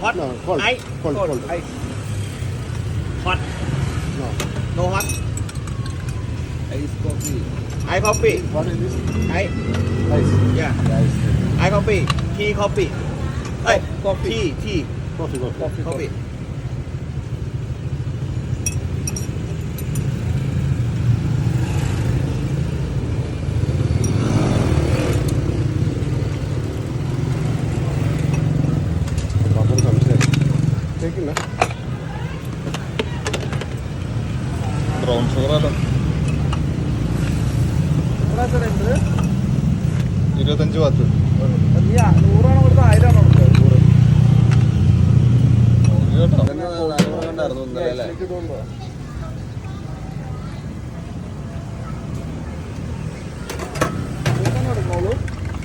Hot. No, cold. Ice. Cold, cold. Ice. Hot. No. No hot. Ice coffee. Ice coffee. What is this? Ice. Ice. Yeah. Ice. Ice coffee. Tea coffee. Hey, Coffee. Tea. Coffee, coffee. Coffee. പാപ്പന് സംശയം കേൾക്കില്ല. Brown sugar അല്ല. 25 വാത്ത്. നീ 100 കൊടുത്ത 1000 കൊടുത്തത്.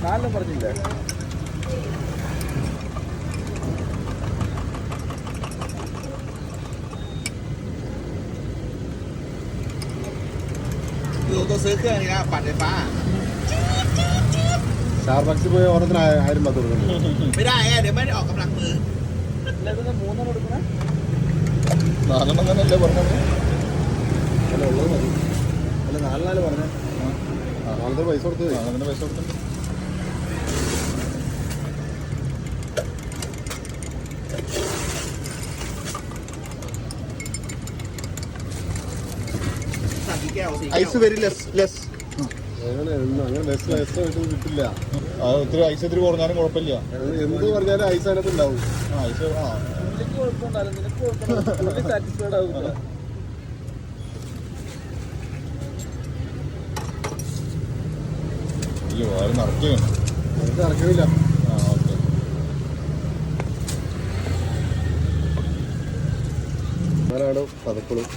നാലെണ്ണം പറഞ്ഞില്ലേ?ตัวซื้อเครื่องนี้นะปั่นไฟฟ้า സ്റ്റാർബക്സിൽ പോയി ഓരോരുത്തർ 1000 ബാത്ത് കൊടുക്കുന്നുണ്ട്. ไม่ได้เดี๋ยวไม่ได้ออกกำลังมือแล้วก็മൂന്നെണ്ണം കൊടുക്കണേ 4 തന്നെയല്ലേ പറഞ്ഞത്? അല്ല ഉള്ളത് മതി. അല്ല 4 പറഞ്ഞേ. നാളത്തെ പൈസ കൊടുത്തത്. അതിന് പൈസ കൊടുത്തിട്ടുണ്ട്. ഐസ് വെരി ലെസ് അങ്ങനെ ലെസ് ആയിട്ട് കിട്ടില്ല. ഇത്തിരി ഐസ് ഇത്തിരി കുറഞ്ഞാലും കുഴപ്പമില്ല. എന്ത് പറഞ്ഞാലും ഐസ് അതിനകത്ത് ഉണ്ടാവും. ഐസ് സാറ്റിസ്ഫൈഡ് ആവില്ല. അയ്യോ ആരും നിറയ്ക്കുകയാണ്. നമുക്ക് ഇറക്കണില്ല. ഓക്കെ. ആരാണ് പതക്കളും